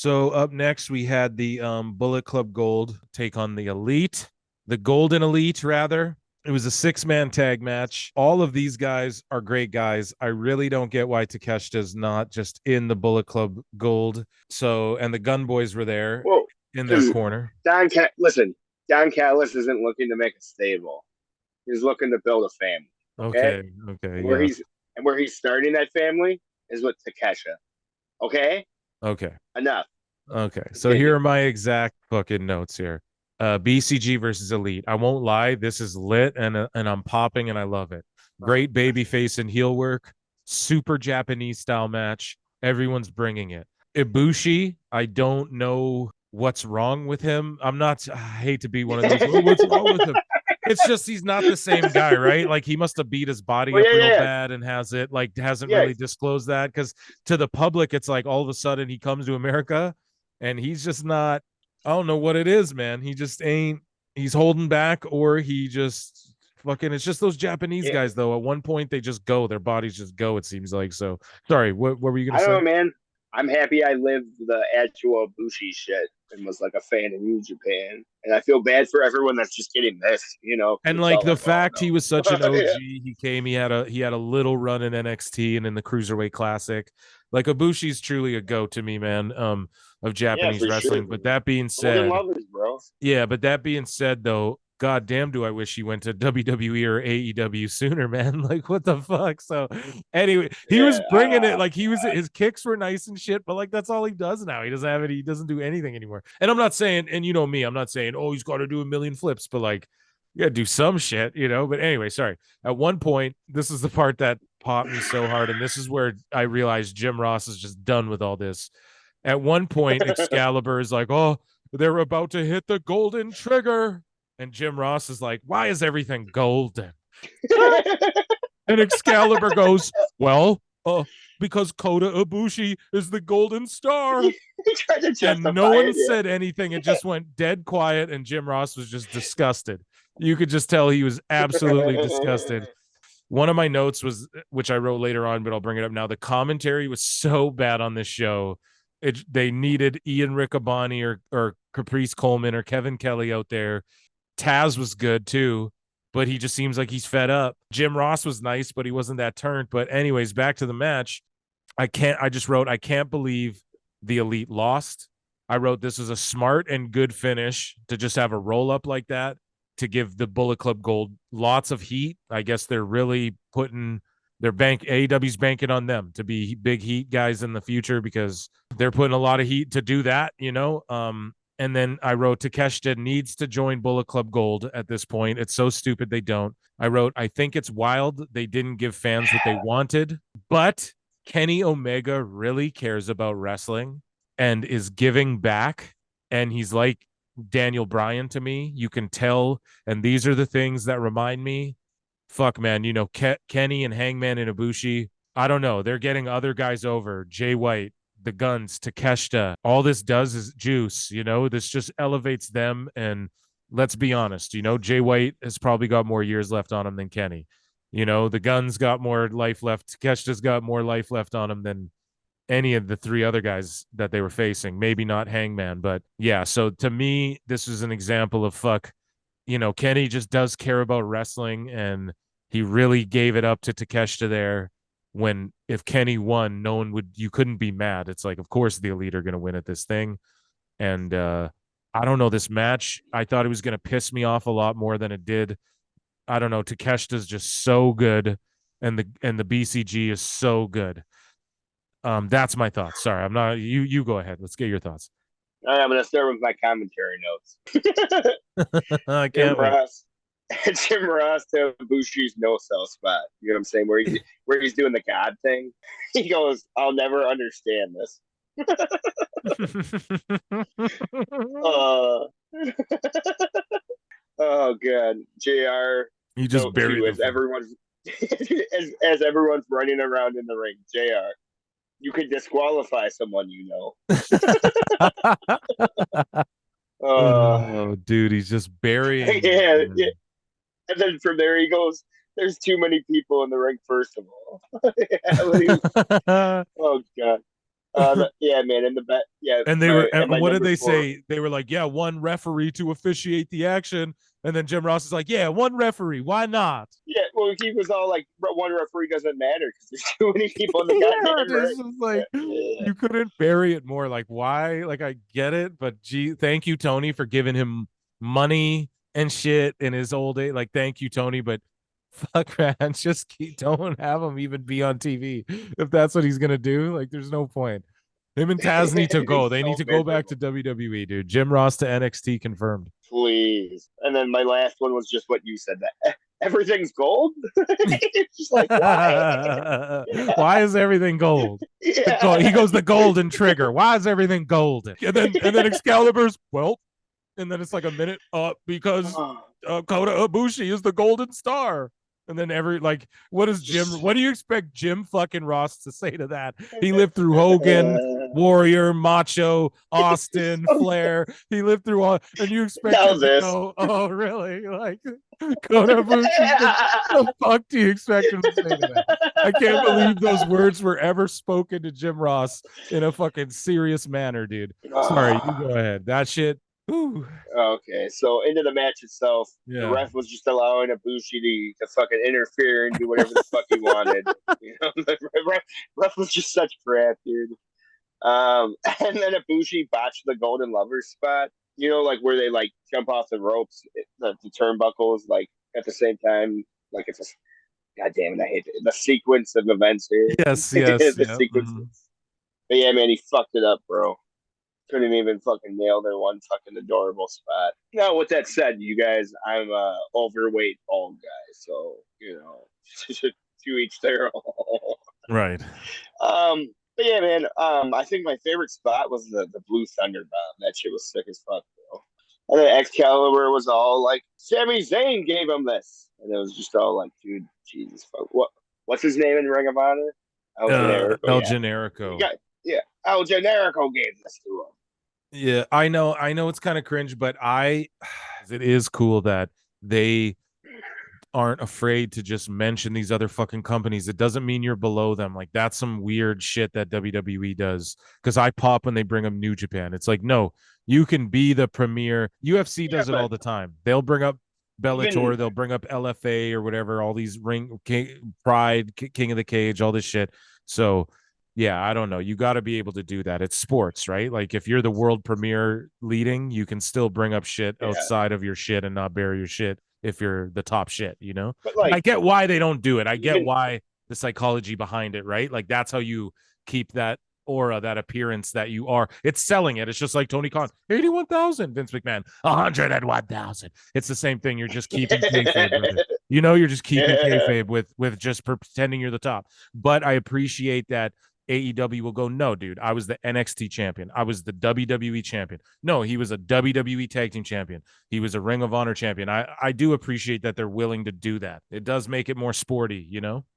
So up next we had the Bullet Club Gold take on the Elite, the Golden Elite rather. It was a 6-man tag match. All of these guys are great guys. I really don't get why Takeshita's not just in the Bullet Club Gold. So, and the Gun Boys were there Well, in their corner. Listen, Don Callis isn't looking to make a stable. He's looking to build a family. Okay. Okay, And where yeah. he's starting that family is with Takesha. Okay. Okay. Enough. Okay. So here are my exact fucking notes here. BCG versus Elite. I won't lie, this is lit and I'm popping and I love it. Great baby face and heel work. Super Japanese style match. Everyone's bringing it. Ibushi, I don't know what's wrong with him. I hate to be one of those. Oh, what's wrong with him? It's just he's not the same guy, right? Like he must have beat his body up real bad and hasn't really disclosed that, because to the public it's like all of a sudden he comes to America and he's just not. I don't know what it is, man. He just ain't. He's holding back, or he just fucking. It's just those Japanese guys, though. At one point, they just go. Their bodies just go. It seems like. So, sorry. What were you gonna say? I don't know, man. I'm happy I lived the actual Bushi shit and was like a fan of New Japan, and I feel bad for everyone that's just getting this, And like the fact he was such an OG, he came. He had a little run in NXT and in the Cruiserweight Classic. Like Ibushi's truly a goat to me, man. Of Japanese wrestling. Sure. But that being said, lovers, bro. Yeah, but that being said, though, god damn, do I wish he went to WWE or AEW sooner, man. Like, what the fuck? So, anyway, he was bringing it. Like, his kicks were nice and shit, but like, that's all he does now. He doesn't have it. He doesn't do anything anymore. And I'm not saying, and you know me, I'm not saying, oh, he's got to do a million flips, but like, you got to do some shit, But anyway, sorry. At one point, this is the part that popped me so hard, and this is where I realized Jim Ross is just done with all this. At one point, Excalibur is like, oh, they're about to hit the golden trigger. And Jim Ross is like, why is everything golden? And Excalibur goes, well, because Kota Ibushi is the golden star. And no one said anything. It just went dead quiet, and Jim Ross was just disgusted. You could just tell he was absolutely disgusted. One of my notes was, which I wrote later on, but I'll bring it up now. The commentary was so bad on this show. They needed Ian Riccaboni or Caprice Coleman or Kevin Kelly out there. Taz was good too, but he just seems like he's fed up. Jim Ross was nice, but he wasn't that turned. But anyways, back to the match. I can't believe the Elite lost. I wrote this was a smart and good finish to just have a roll up like that to give the Bullet Club Gold lots of heat. I guess they're really putting AEW's banking on them to be big heat guys in the future, because they're putting a lot of heat to do that, And then I wrote Takeshita needs to join Bullet Club Gold at this point. It's so stupid they don't. I wrote, I think it's wild they didn't give fans what they wanted, but Kenny Omega really cares about wrestling and is giving back. And he's like Daniel Bryan to me. You can tell. And these are the things that remind me. Fuck, man, Kenny and Hangman and Ibushi, I don't know. They're getting other guys over. Jay White, the Guns, Takeshita. All this does is juice, This just elevates them. And let's be honest, Jay White has probably got more years left on him than Kenny. The Guns got more life left. Takeshita's got more life left on him than any of the three other guys that they were facing. Maybe not Hangman, but yeah. So to me, this is an example of Kenny just does care about wrestling, and he really gave it up to Takeshita there. When if Kenny won, you couldn't be mad. It's like, of course the Elite are going to win at this thing. And I don't know, this match, I thought it was going to piss me off a lot more than it did. I don't know. Takeshita's just so good, and the BCG is so good. That's my thoughts. Sorry, I'm not. You go ahead. Let's get your thoughts. All right, I'm going to start with my commentary notes. I can't wait. Jim Ross to Bushi's no-sell spot. You know what I'm saying? Where he's doing the God thing. He goes, I'll never understand this. Oh, God. JR. He just buried as everyone's as everyone's running around in the ring. JR. You could disqualify someone, Oh, dude, he's just burying. Yeah. And then from there he goes, there's too many people in the ring, first of all. Oh, God. Yeah, man. In the bet, yeah. And they were, My and what did number they four. say? They were like, yeah, one referee to officiate the action. And then Jim Ross is like, yeah, one referee. Why not? Yeah, well, he was all like, one referee doesn't matter because there's too many people in the Yeah, goddamn it's ring. just like Yeah. you couldn't bury it more. Like, why? Like, I get it, but gee, thank you, Tony, for giving him money and shit in his old age. Like, thank you, Tony, but fuck, man, just don't have him even be on TV if that's what he's gonna do. Like, there's no point. Him and Taz need to go. He's They need so to go back to miserable. WWE, dude. Jim Ross to NXT confirmed. Please. And then my last one was just what you said, that everything's gold. It's just like, why? Why is everything gold? He Yeah. goes the golden trigger. Why is everything golden? And then Excalibur's well, and then it's like a minute because Kota Ibushi is the golden star. And then what do you expect Jim fucking Ross to say to that? He lived through Hogan, Warrior, Macho, Austin, Flair. He lived through all, and you expect Now him to this. go, oh, really? Like, Kota Ibushi, the fuck do you expect him to say to that? I can't believe those words were ever spoken to Jim Ross in a fucking serious manner, dude. Sorry, you go ahead. That shit. Whew. Okay, so into the match itself, the Yeah. ref was just allowing Ibushi to fucking interfere and do whatever the fuck he wanted. You know, the ref was just such crap, dude. And then Ibushi botched the golden lover spot. You know, like where they like jump off the ropes, the turnbuckles, like at the same time. Like it's just, god damn it, I hate it. The sequence of events here. Yes, yes, The yeah. sequences. But yeah, man, he fucked it up, bro. Couldn't even fucking nail their one fucking adorable spot. Now, with that said, you guys, I'm a overweight bald guy, so you know, to each their own. Right. But yeah, man. I think my favorite spot was the Blue Thunder Bomb. That shit was sick as fuck, bro. And then Excalibur was all like, Sami Zayn gave him this, and it was just all like, dude, Jesus fuck, what's his name in Ring of Honor? El Generico. El Yeah, Generico. yeah. El Generico gave this to him. Yeah, I know it's kind of cringe, but it is cool that they aren't afraid to just mention these other fucking companies. It doesn't mean you're below them. Like, that's some weird shit that WWE does. Because I pop when they bring up New Japan. It's like, no, you can be the premier. UFC does it all the time. They'll bring up Bellator, they'll bring up LFA or whatever, all these Pride, King of the Cage, all this shit. So yeah, I don't know. You got to be able to do that. It's sports, right? Like, if you're the world premier leading, you can still bring up shit outside of your shit and not bury your shit if you're the top shit, you know? But like, I get why they don't do it. I get why the psychology behind it, right? Like, that's how you keep that aura, that appearance that you are. It's selling it. It's just like Tony Khan, 81,000, Vince McMahon, 101,000. It's the same thing. You're just keeping kayfabe with it. You know, you're just keeping kayfabe with just pretending you're the top. But I appreciate that AEW will go, no, dude, I was the NXT champion. I was the WWE champion. No, he was a WWE tag team champion. He was a Ring of Honor champion. I do appreciate that they're willing to do that. It does make it more sporty, you know?